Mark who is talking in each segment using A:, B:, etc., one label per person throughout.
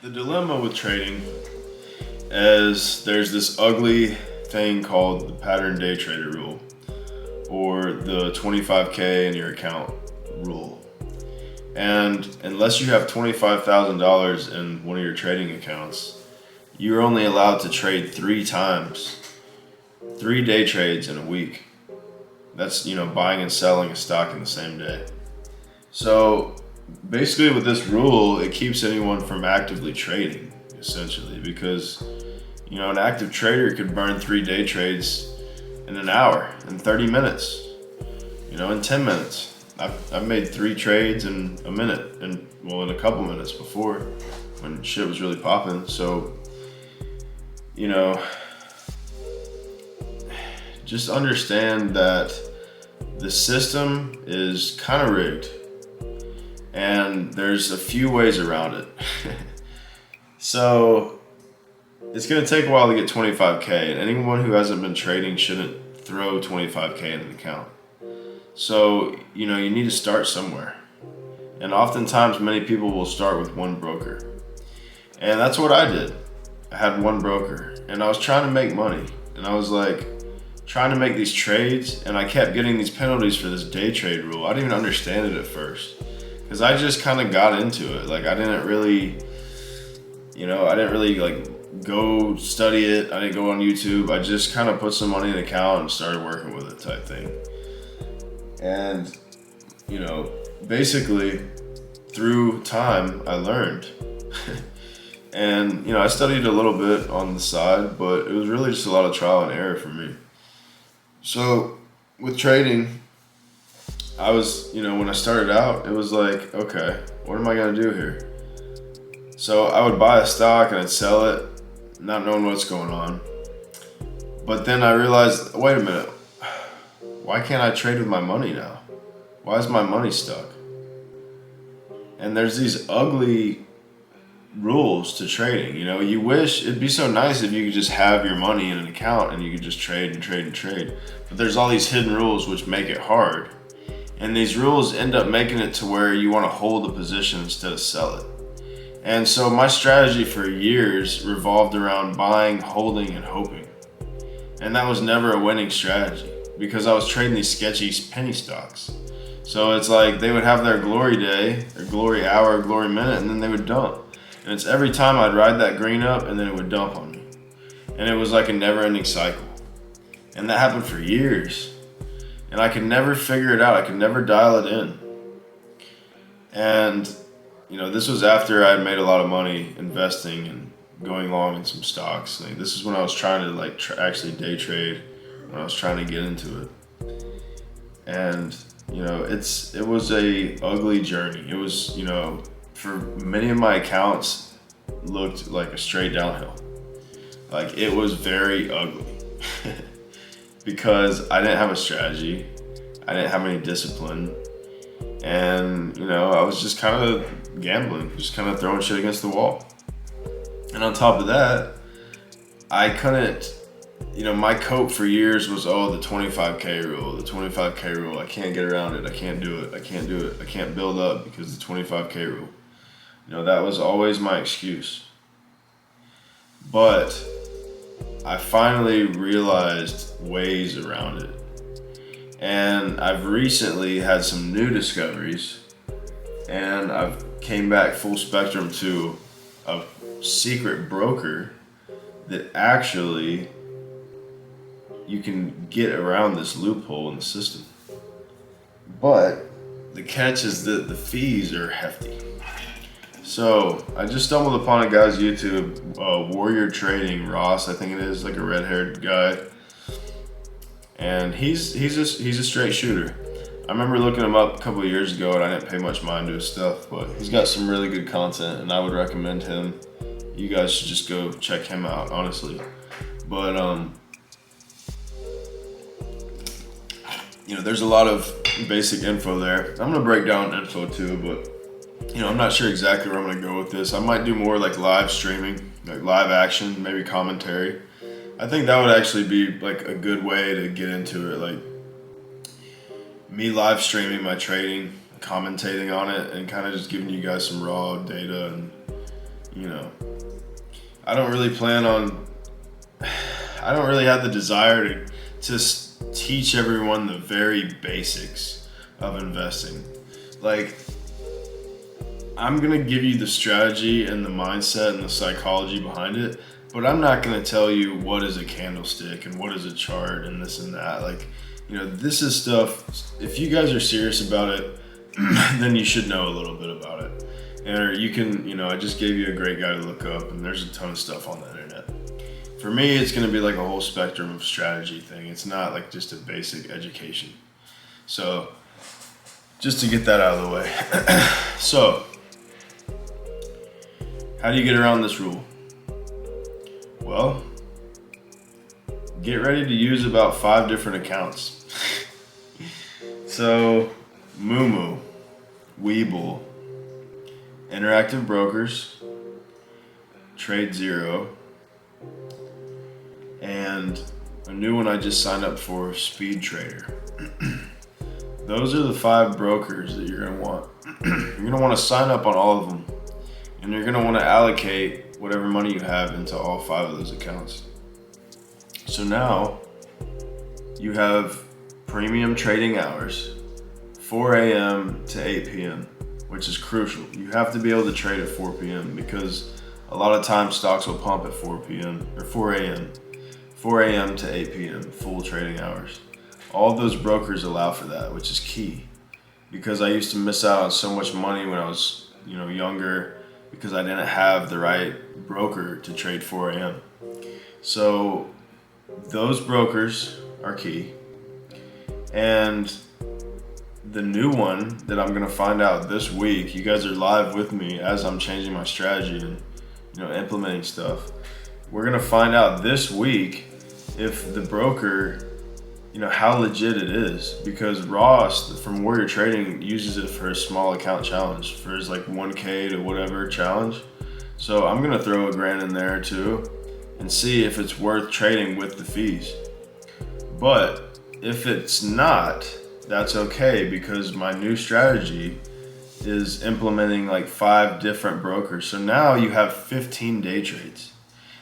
A: The dilemma with trading is there's this ugly thing called the pattern day trader rule, or the 25K in your account rule. And unless you have $25,000 in one of your trading accounts, you're only allowed to trade 3 times, 3 day trades in a week. That's, buying and selling a stock in the same day. So basically with this rule, it keeps anyone from actively trading, essentially, because, an active trader could burn 3 day trades in an hour, in 30 minutes, in 10 minutes. I've made 3 trades in a minute, in a couple minutes before when shit was really popping. So, just understand that the system is kind of rigged and there's a few ways around it. So it's going to take a while to get 25K, and anyone who hasn't been trading shouldn't throw 25K in an account. So, you need to start somewhere. And oftentimes many people will start with one broker. And that's what I did. I had one broker and I was trying to make money, and I was like trying to make these trades, and I kept getting these penalties for this day trade rule. I didn't even understand it at first because I just kind of got into it. Like I didn't really like go study it. I didn't go on YouTube. I just kind of put some money in the account and started working with it type thing. And, basically through time I learned. And, I studied a little bit on the side, but it was really just a lot of trial and error for me. So with trading, I was, when I started out, it was like, okay, what am I going to do here? So I would buy a stock and I'd sell it, not knowing what's going on. But then I realized, wait a minute, why can't I trade with my money now? Why is my money stuck? And there's these ugly rules to trading. You wish it'd be so nice if you could just have your money in an account and you could just trade and trade and trade. But there's all these hidden rules which make it hard. And these rules end up making it to where you want to hold a position instead of sell it. And so my strategy for years revolved around buying, holding, and hoping. And that was never a winning strategy because I was trading these sketchy penny stocks. So it's like they would have their glory day, their glory hour, glory minute, and then they would dump. And it's every time I'd ride that green up and then it would dump on me. And it was like a never-ending cycle. And that happened for years. And I could never figure it out. I could never dial it in. And, this was after I had made a lot of money investing and going long in some stocks. Like, this is when I was trying to actually day trade, when I was trying to get into it. And, it was a ugly journey. It was, for many of my accounts looked like a straight downhill. Like it was very ugly because I didn't have a strategy. I didn't have any discipline. And, I was just kind of gambling, just kind of throwing shit against the wall. And on top of that, I couldn't, my cope for years was, the 25K rule, the 25K rule. I can't get around it. I can't do it. I can't do it. I can't build up because the 25K rule. That was always my excuse. But I finally realized ways around it. And I've recently had some new discoveries, and I've came back full spectrum to a secret broker that actually you can get around this loophole in the system. But the catch is that the fees are hefty. So I just stumbled upon a guy's YouTube, Warrior Trading, Ross, I think it is, like a red-haired guy. And he's a straight shooter. I remember looking him up a couple of years ago, and I didn't pay much mind to his stuff, but he's got some really good content, and I would recommend him. You guys should just go check him out, honestly. But there's a lot of basic info there. I'm gonna break down info too, but I'm not sure exactly where I'm gonna go with this. I might do more like live streaming, like live action, maybe commentary. I think that would actually be like a good way to get into it, like me live streaming my trading, commentating on it, and kind of just giving you guys some raw data and you know, I don't really plan on, I don't really have the desire to teach everyone the very basics of investing. Like, I'm gonna give you the strategy and the mindset and the psychology behind it, but I'm not gonna tell you what is a candlestick and what is a chart and this and that. Like, this is stuff, if you guys are serious about it, then you should know a little bit about it. Or you can, I just gave you a great guy to look up, and there's a ton of stuff on the internet. For me, it's gonna be like a whole spectrum of strategy thing. It's not like just a basic education. So, just to get that out of the way. So, how do you get around this rule? Well, get ready to use about 5 different accounts. So, Moomoo, Webull, Interactive Brokers, Trade Zero, and a new one I just signed up for, Speed Trader. Those are the 5 brokers that you're gonna want. You're gonna want to sign up on all of them, and you're gonna want to allocate whatever money you have into all 5 of those accounts. So now you have premium trading hours, 4 a.m. to 8 p.m., which is crucial. You have to be able to trade at 4 p.m. because a lot of times stocks will pump at 4 p.m. or 4 a.m. 4 a.m. to 8 p.m., full trading hours. All of those brokers allow for that, which is key, because I used to miss out on so much money when I was, younger, because I didn't have the right broker to trade 4 a.m. So those brokers are key. And the new one that I'm gonna find out this week, you guys are live with me as I'm changing my strategy and implementing stuff. We're gonna find out this week if the broker, how legit it is, because Ross from Warrior Trading uses it for his small account challenge, for his like 1K to whatever challenge. So I'm gonna throw $1,000 in there too and see if it's worth trading with the fees. But if it's not, that's okay, because my new strategy is implementing like 5 different brokers. So now you have 15 day trades,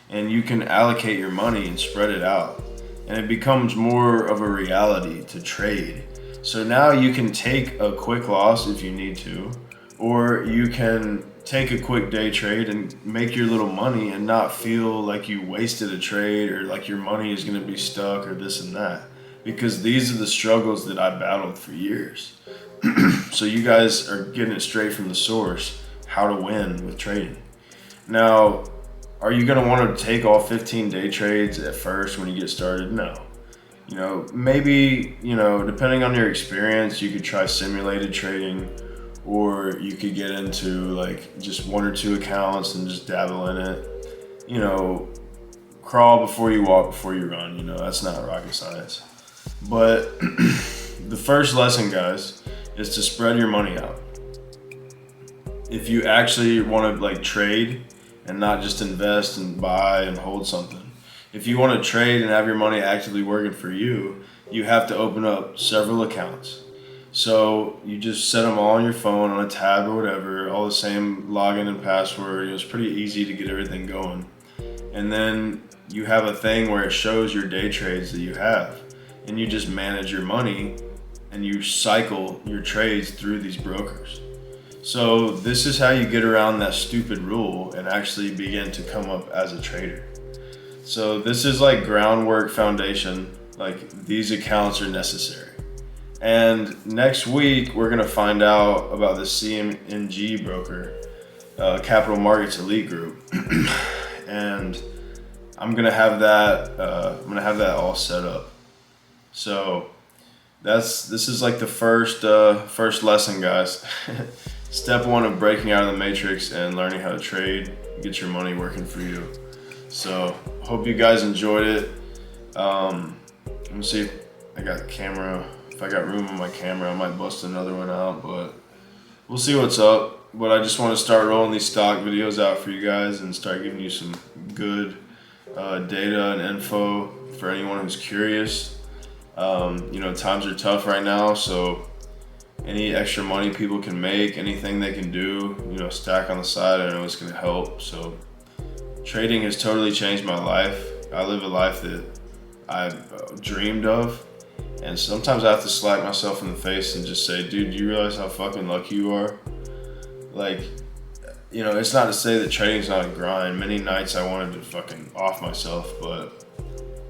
A: and you can allocate your money and spread it out, and it becomes more of a reality to trade. So now you can take a quick loss if you need to, or you can take a quick day trade and make your little money and not feel like you wasted a trade or like your money is going to be stuck or this and that, because these are the struggles that I battled for years. So you guys are getting it straight from the source, how to win with trading. Now, are you going to want to take all 15 day trades at first when you get started? No. Maybe, depending on your experience, you could try simulated trading, or you could get into like just 1 or 2 accounts and just dabble in it. Crawl before you walk, before you run. That's not rocket science. But the first lesson, guys, is to spread your money out. If you actually want to like trade and not just invest and buy and hold something, if you want to trade and have your money actively working for you, you have to open up several accounts. So you just set them all on your phone, on a tab or whatever, all the same login and password. It's pretty easy to get everything going. And then you have a thing where it shows your day trades that you have, and you just manage your money and you cycle your trades through these brokers. So this is how you get around that stupid rule and actually begin to come up as a trader. So this is like groundwork, foundation. Like, these accounts are necessary. And next week, we're gonna find out about the CMNG broker, Capital Markets Elite Group. And I'm gonna have that all set up. So this is like the first lesson, guys. Step 1 of breaking out of the matrix and learning how to trade, get your money working for you. So hope you guys enjoyed it. Let me see if I got the camera. If I got room on my camera, I might bust another one out, but we'll see what's up. But I just want to start rolling these stock videos out for you guys and start giving you some good data and info for anyone who's curious. Times are tough right now, so any extra money people can make, anything they can do, stack on the side, I know it's gonna help. So trading has totally changed my life. I live a life that I've dreamed of. And sometimes I have to slap myself in the face and just say, dude, do you realize how fucking lucky you are? Like, it's not to say that trading's not a grind. Many nights I wanted to fucking off myself, but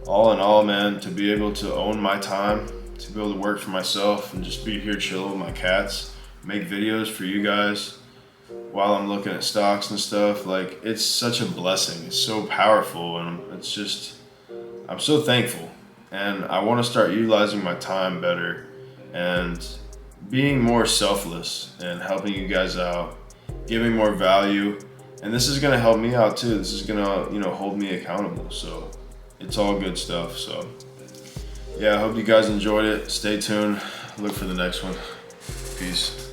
A: all in all, man, to be able to own my time, to be able to work for myself and just be here chilling with my cats, make videos for you guys while I'm looking at stocks and stuff, like, it's such a blessing. It's so powerful, and I'm so thankful. And I want to start utilizing my time better and being more selfless and helping you guys out, giving more value. And this is going to help me out too. This is going to, hold me accountable. So it's all good stuff. So yeah, I hope you guys enjoyed it. Stay tuned. Look for the next one. Peace.